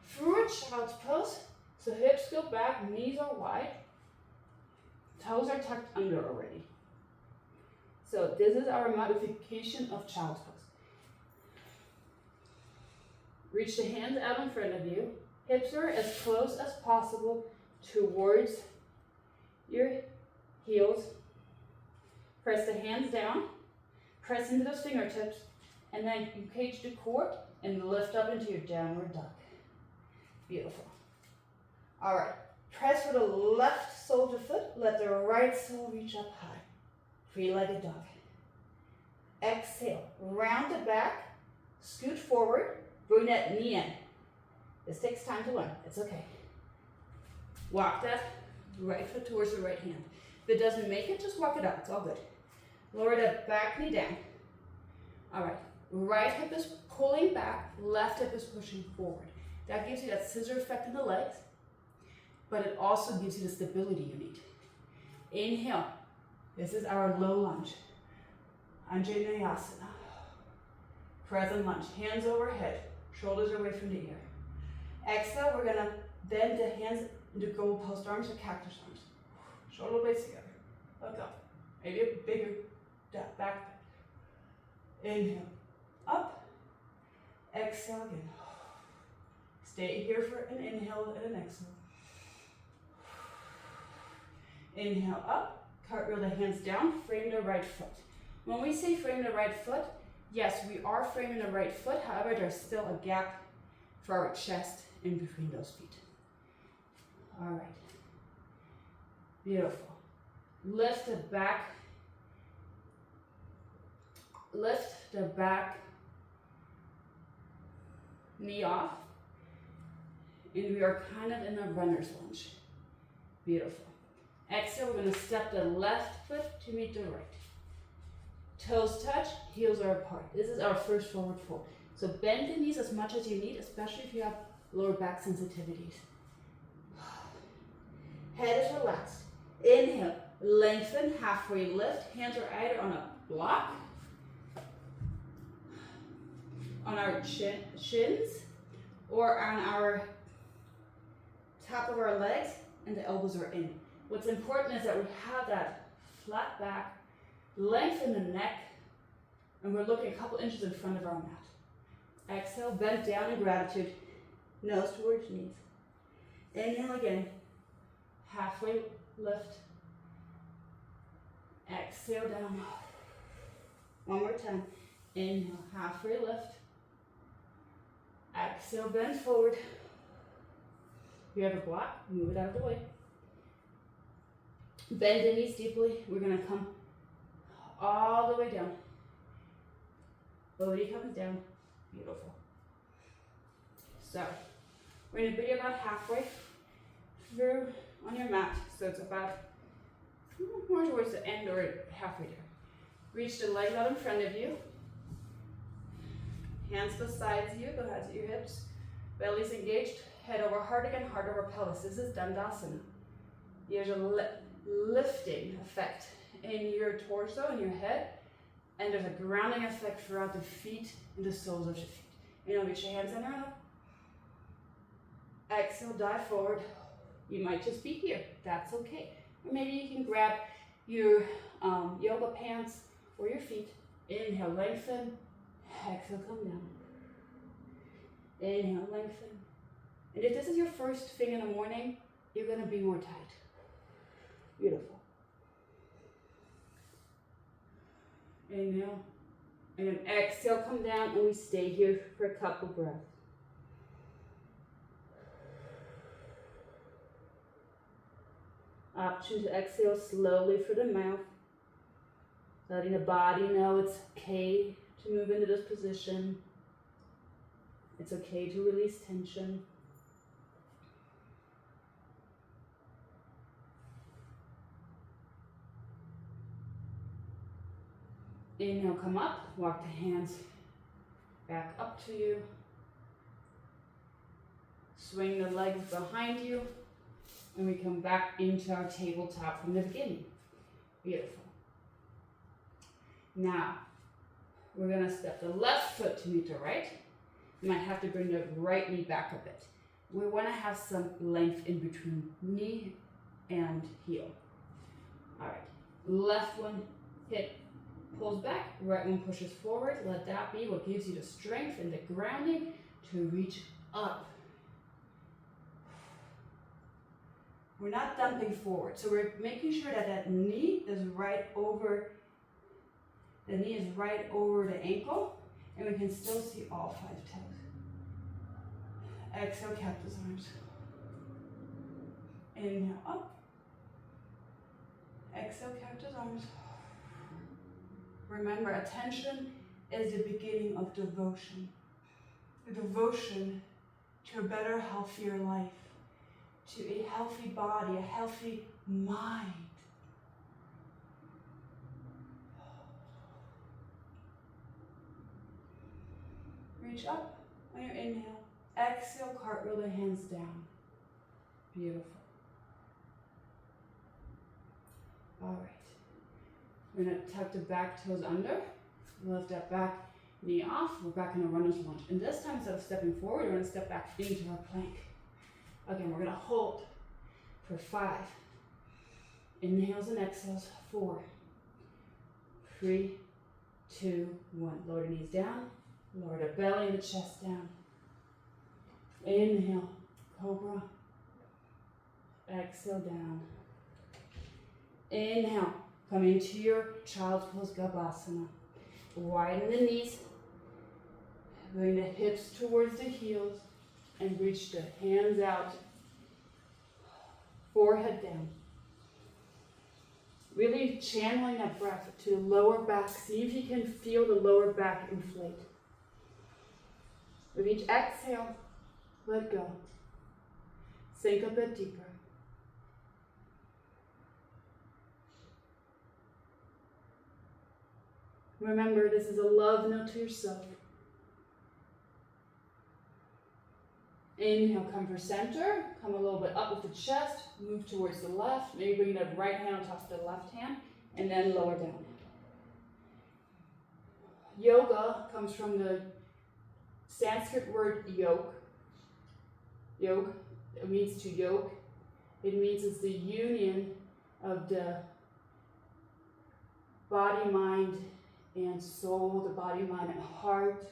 through a child's pose. So hips go back, knees are wide. Toes are tucked under already. So this is our modification of child's pose. Reach the hands out in front of you. Hips are as close as possible towards your heels, press the hands down, press into those fingertips, and then you cage the core and lift up into your downward dog. Beautiful. All right, press with the left sole of the foot, let the right sole reach up high. Three-legged dog. Exhale, round the back, scoot forward, bring that knee in. This takes time to learn, it's okay. Walk that right foot towards the right hand. If it doesn't make it, just walk it up, it's all good. Lower that back knee down. All right, right hip is pulling back, left hip is pushing forward. That gives you that scissor effect in the legs, but it also gives you the stability you need. Inhale, this is our low lunge. Anjaneyasana. Present lunge, hands overhead, shoulders away from the ear. Exhale, we're gonna bend the hands into goal post arms or cactus arms. Shoulder blades together, look up. Maybe a bigger back bend. Inhale, up. Exhale again. Stay here for an inhale and an exhale. Inhale up, cartwheel the hands down, frame the right foot. When we say frame the right foot, yes, we are framing the right foot, however, there's still a gap for our chest in between those feet. All right. Beautiful. Lift the back knee off, and we are kind of in a runner's lunge. Beautiful. Exhale, we're going to step the left foot to meet the right. Toes touch, heels are apart. This is our first forward fold. So bend the knees as much as you need, especially if you have lower back sensitivities. Head is relaxed. Inhale, lengthen, halfway lift. Hands are either on a block, on our shins, or on our top of our legs, and the elbows are in. What's important is that we have that flat back, lengthen the neck, and we're looking a couple inches in front of our mat. Exhale, bend down in gratitude, nose towards knees. Inhale again, halfway lift. Exhale down. One more time. Inhale, halfway lift. Exhale, bend forward. If you have a block, move it out of the way. Bend the knees deeply. We're going to come all the way down. Body comes down. Beautiful. So, we're going to be about halfway through on your mat. So it's about more towards the end or halfway there. Reach the legs out in front of you. Hands beside you, go ahead to your hips. Belly's engaged. Head over heart again, heart over pelvis. This is Dandasana. There's a lifting effect in your torso and your head, and there's a grounding effect throughout the feet and the soles of your feet. Reach your hands in and up. Exhale, dive forward. You might just be here. That's okay. Or maybe you can grab your yoga pants or your feet. Inhale, lengthen. Exhale, come down. Inhale, lengthen. And if this is your first thing in the morning, you're going to be more tight. Beautiful. Inhale. And then exhale, come down, and we stay here for a couple breaths. Option to exhale slowly through the mouth, letting the body know it's okay to move into this position. It's okay to release tension. Inhale, come up, walk the hands back up to you. Swing the legs behind you, and we come back into our tabletop from the beginning. Beautiful. Now, we're going to step the left foot to meet the right. You might have to bring the right knee back a bit. We want to have some length in between knee and heel. All right, left one hip pulls back, right one pushes forward. Let that be what gives you the strength and the grounding to reach up. We're not dumping forward. So we're making sure that that knee is right over, the knee is right over the ankle, and we can still see all 5 toes. Exhale, cactus arms. Inhale, up. Exhale, cactus arms. Remember, attention is the beginning of devotion. The devotion to a better, healthier life, to a healthy body, a healthy mind. Reach up on your inhale. Exhale, cartwheel the hands down. Beautiful. All right. We're going to tuck the back toes under. Lift that back knee off. We're back in a runner's lunge. And this time, instead of stepping forward, we're going to step back into our plank. Again, we're going to hold for 5. Inhales and exhales. 4, 3, 2, 1. Lower the knees down. Lower the belly and the chest down. Inhale, cobra. Exhale, down. Inhale, come into your child's pose, Gabasana. Widen the knees. Bring the hips towards the heels and reach the hands out. Forehead down. Really channeling that breath to the lower back. See if you can feel the lower back inflate. With each exhale, let go. Sink a bit deeper. Remember, this is a love note to yourself. Inhale, come for center. Come a little bit up with the chest. Move towards the left. Maybe bring the right hand on top of the left hand. And then lower down. Yoga comes from the Sanskrit word yoke. Yoke, it means to yoke. It means it's the union of the body, mind, and soul, the body, mind, and heart.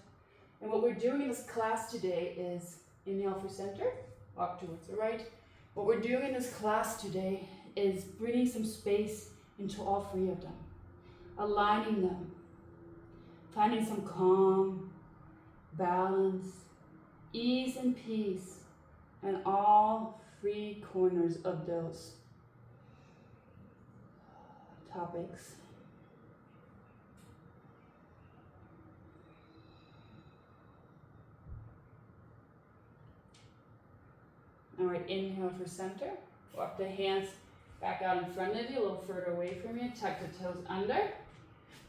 And what we're doing in this class today is inhale for center, walk towards the right. What we're doing in this class today is bringing some space into all 3 of them, aligning them, finding some calm, balance, ease, and peace in all 3 corners of those topics. All right, inhale for center. Walk the hands back out in front of you, a little further away from you. Tuck the toes under.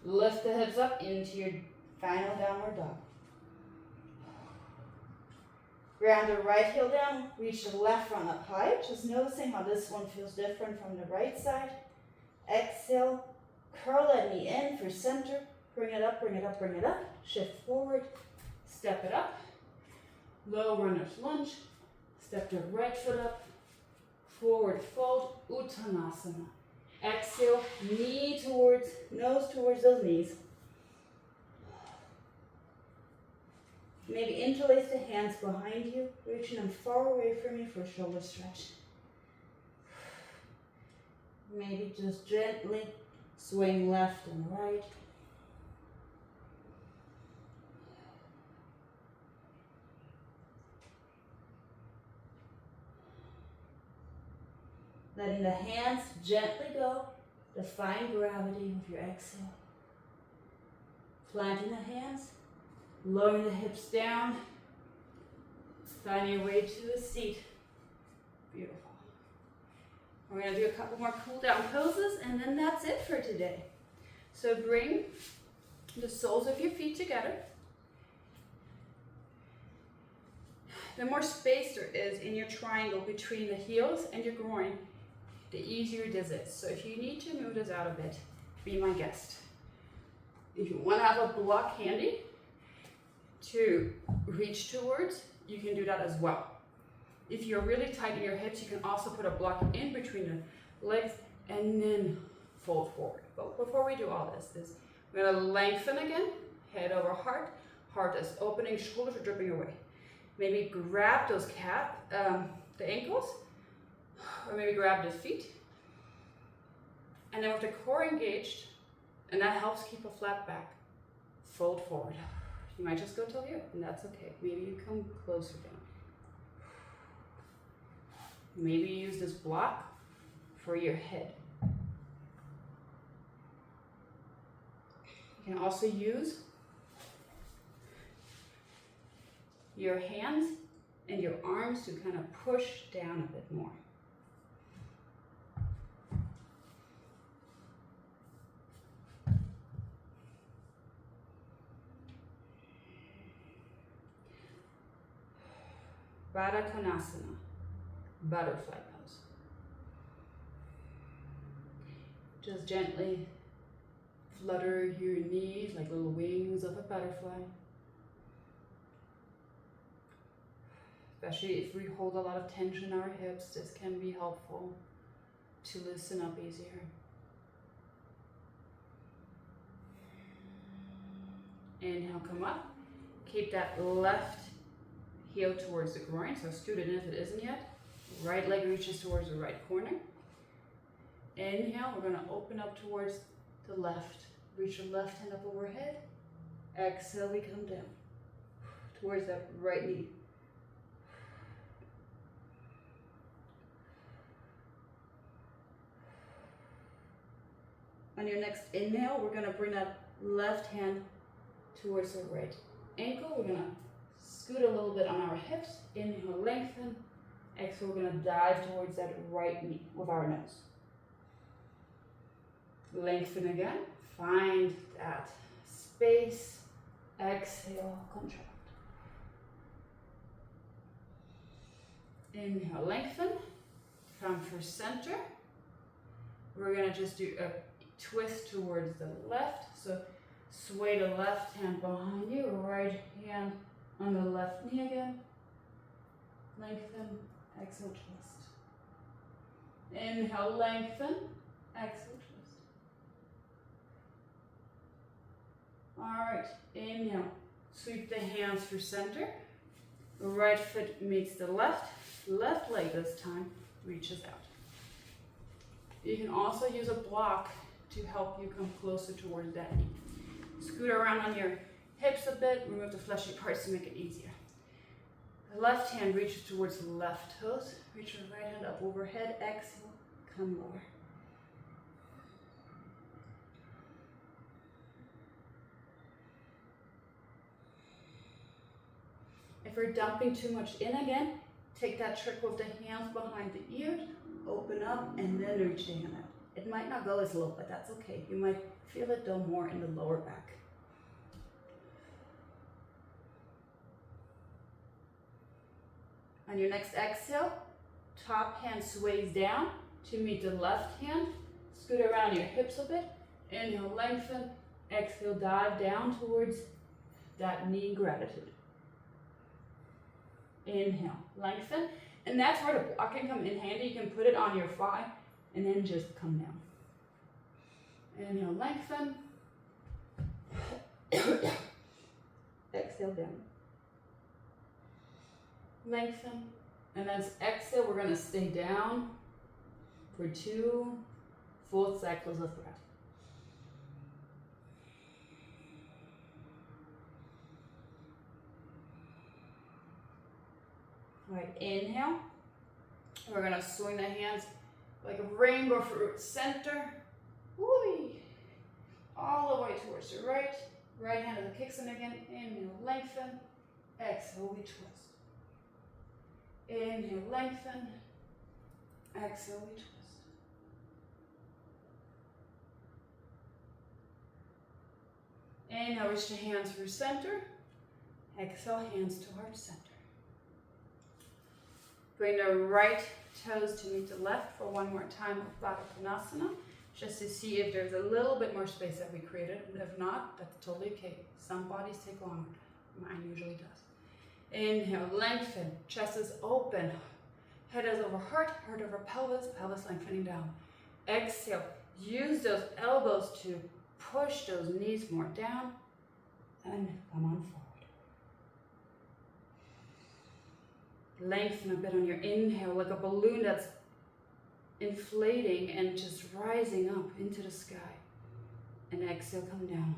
Lift the hips up into your final downward dog. Ground the right heel down. Reach the left front up high. Just noticing how this one feels different from the right side. Exhale. Curl that knee in for center. Bring it up, bring it up, bring it up. Shift forward. Step it up. Low runner's lunge. Step the right foot up, forward fold, Uttanasana. Exhale, nose towards those knees. Maybe interlace the hands behind you, reaching them far away from you for a shoulder stretch. Maybe just gently swing left and right. Letting the hands gently go, defying gravity with your exhale. Planting the hands, lowering the hips down, finding your way to the seat. Beautiful. We're going to do a couple more cool down poses, and then that's it for today. So bring the soles of your feet together. The more space there is in your triangle between the heels and your groin, the easier this is. So if you need to move this out a bit, be my guest. If you want to have a block handy to reach towards, you can do that as well. If you're really tight in your hips, you can also put a block in between the legs and then fold forward. But before we do all this, we're going to lengthen again, head over heart. Heart is opening, shoulders are dripping away. Maybe grab those the ankles. Or maybe grab the feet. And then with the core engaged, and that helps keep a flat back, fold forward. You might just go till here, and that's okay. Maybe you come closer down. Maybe you use this block for your head. You can also use your hands and your arms to kind of push down a bit more. Baddha Konasana, butterfly pose. Just gently flutter your knees like little wings of a butterfly. Especially if we hold a lot of tension in our hips, this can be helpful to loosen up easier. Inhale, come up. Keep that left heel towards the groin, so scoot it in if it isn't yet. Right leg reaches towards the right corner. Inhale, we're going to open up towards the left. Reach your left hand up overhead. Exhale, we come down towards that right knee. On your next inhale, we're going to bring that left hand towards the right ankle. We're going to scoot a little bit on our hips. Inhale, lengthen. Exhale, we're going to dive towards that right knee with our nose. Lengthen again. Find that space. Exhale, contract. Inhale, lengthen. Come for center. We're going to just do a twist towards the left. So sway the left hand behind you, right hand on the left knee again. Lengthen, exhale, twist. Inhale, lengthen, exhale, twist. All right, inhale, sweep the hands for center. Right foot meets the left leg this time, reaches out. You can also use a block to help you come closer towards that knee. Scoot around on your hips a bit, remove the fleshy parts to make it easier. The left hand reaches towards the left toes. Reach your right hand up overhead, exhale, come lower. If you're dumping too much in again, take that trick with the hands behind the ears, open up, and then reach the hand out. It might not go as low, but that's okay. You might feel it though more in the lower back. On your next exhale, top hand sways down to meet the left hand. Scoot around your hips a bit. Inhale, lengthen. Exhale, dive down towards that knee gratitude. Inhale, lengthen. And that's where the block can come in handy. You can put it on your thigh and then just come down. Inhale, lengthen. Exhale, down. Lengthen. And then exhale, we're going to stay down for 2 full cycles of breath. All right, inhale. We're going to swing the hands like a rainbow for center. Whee! All the way towards the right. Right hand to the kicks in again. Inhale, lengthen. Exhale, we twist. Inhale, lengthen. Exhale, we twist. Inhale, reach the hands for center. Exhale, hands towards center. Bring the right toes to meet the left for one more time with Baddha Konasana, just to see if there's a little bit more space that we created. If not, that's totally okay. Some bodies take longer. Mine usually does. Inhale, lengthen, chest is open. Head is over heart, heart over pelvis, pelvis lengthening down. Exhale, use those elbows to push those knees more down and come on forward. Lengthen a bit on your inhale, like a balloon that's inflating and just rising up into the sky. And exhale, come down.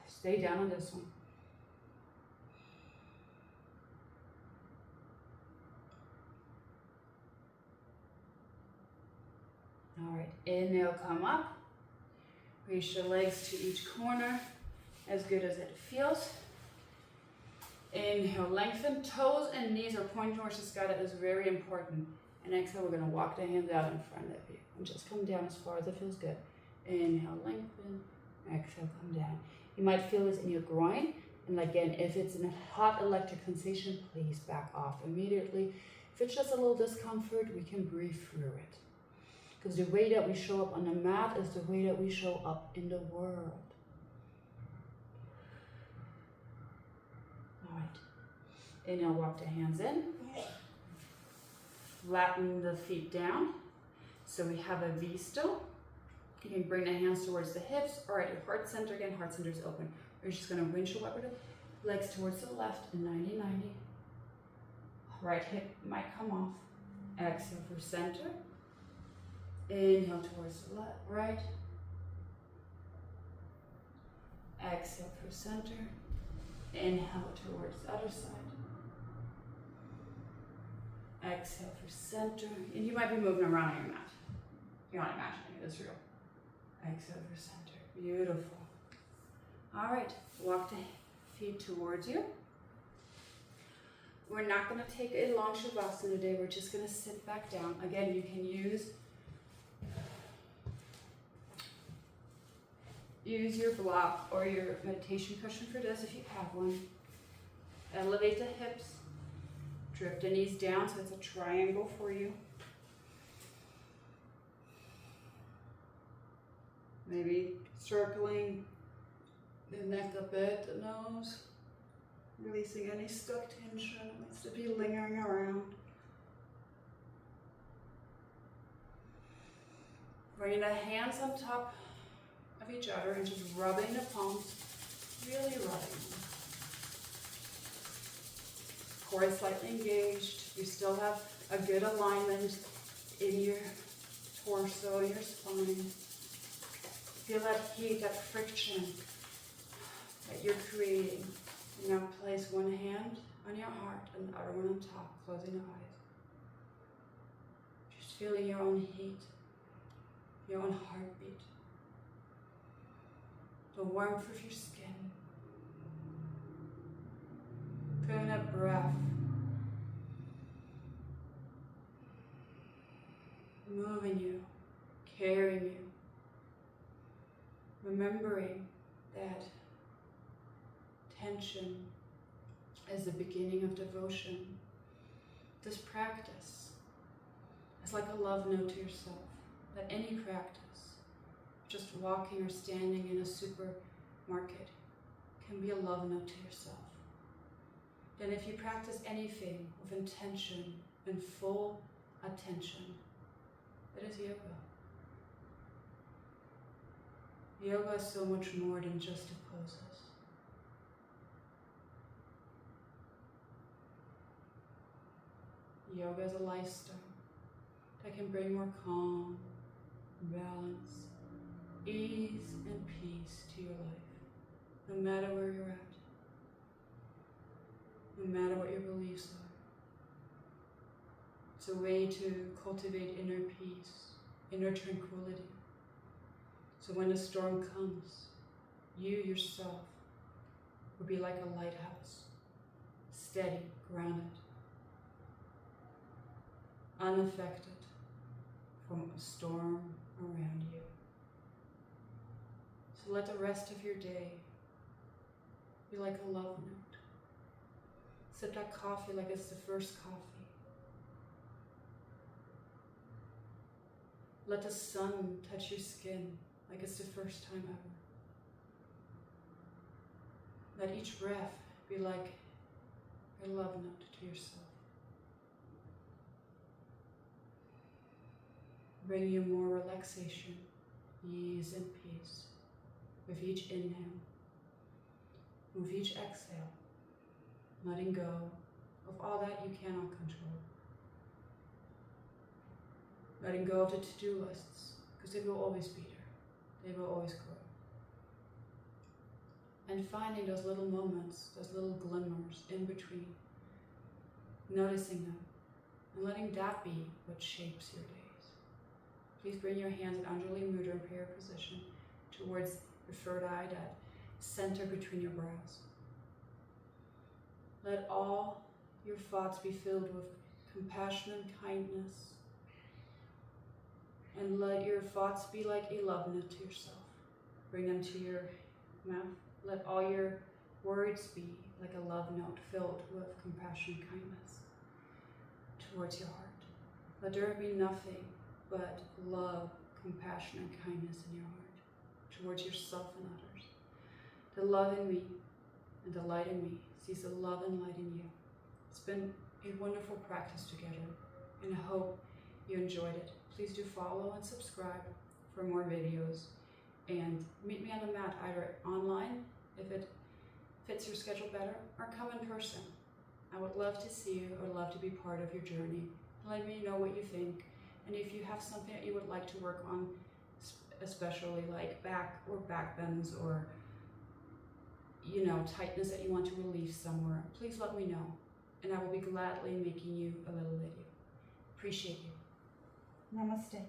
Stay down on this one. All right, inhale, come up. Reach the legs to each corner, as good as it feels. Inhale, lengthen. Toes and knees are pointing towards the sky. That is very important. And exhale, we're gonna walk the hands out in front of you. And just come down as far as it feels good. Inhale, lengthen. Exhale, come down. You might feel this in your groin. And again, if it's a hot electric sensation, please back off immediately. If it's just a little discomfort, we can breathe through it. Because the way that we show up on the mat is the way that we show up in the world. All right. Inhale, walk the hands in. Flatten the feet down. So we have a V still. You can bring the hands towards the hips or at your heart center. Again, heart center is open. We're just going to windshield wiper the legs towards the left in 90-90. Right hip might come off. Exhale for center. Inhale towards the left, right. Exhale for center. Inhale towards the other side. Exhale for center. And you might be moving around on your mat. You're not imagining it, it's real. Exhale for center. Beautiful. All right, walk the feet towards you. We're not going to take a long Shavasana today. We're just going to sit back down. Again, you can use your block or your meditation cushion for this if you have one. Elevate the hips. Drift the knees down so it's a triangle for you. Maybe circling the neck a bit, the nose. Releasing any stuck tension that needs to be lingering around. Bringing the hands on top of each other and just rubbing the palms, really rubbing them. Core is slightly engaged. You still have a good alignment in your torso, your spine. Feel that heat, that friction that you're creating. And now place one hand on your heart and the other one on top, closing the eyes. Just feeling your own heat, your own heartbeat. The warmth of your skin. Feeling that breath. Moving you, carrying you. Remembering that tension is the beginning of devotion. This practice is like a love note to yourself. That any practice, just walking or standing in a supermarket, can be a love note to yourself. Then if you practice anything with intention and full attention, it is yoga. Yoga is so much more than just the poses. Yoga is a lifestyle that can bring more calm, balance, ease, and peace to your life, no matter where you're at, no matter what your beliefs are. It's a way to cultivate inner peace, inner tranquility. So when the storm comes, you yourself will be like a lighthouse, steady, grounded, unaffected from a storm around you. So let the rest of your day be like a love note. Sip that coffee like it's the first coffee. Let the sun touch your skin like it's the first time ever. Let each breath be like a love note to yourself. Bring you more relaxation, ease, and peace with each inhale, with each exhale. letting go of all that you cannot control. Letting go of the to-do lists, because they will always be there. They will always grow. And finding those little moments, those little glimmers in between, noticing them, and letting that be what shapes your days. Please bring your hands in Anjali Mudra in prayer position towards your third eye, that center between your brows. Let all your thoughts be filled with compassion and kindness. And let your thoughts be like a love note to yourself. Bring them to your mouth. Let all your words be like a love note filled with compassion and kindness towards your heart. Let there be nothing but love, compassion, and kindness in your heart towards yourself and others. The love in me and the light in me sees the love and light in you. It's been a wonderful practice together, and I hope you enjoyed it. Please do follow and subscribe for more videos, and meet me on the mat either online if it fits your schedule better, or come in person. I would love to see you or love to be part of your journey. Let me know what you think, and if you have something that you would like to work on, especially like back or back bends, or tightness that you want to relieve somewhere, please let me know, and I will be gladly making you a little video. Appreciate you. Namaste.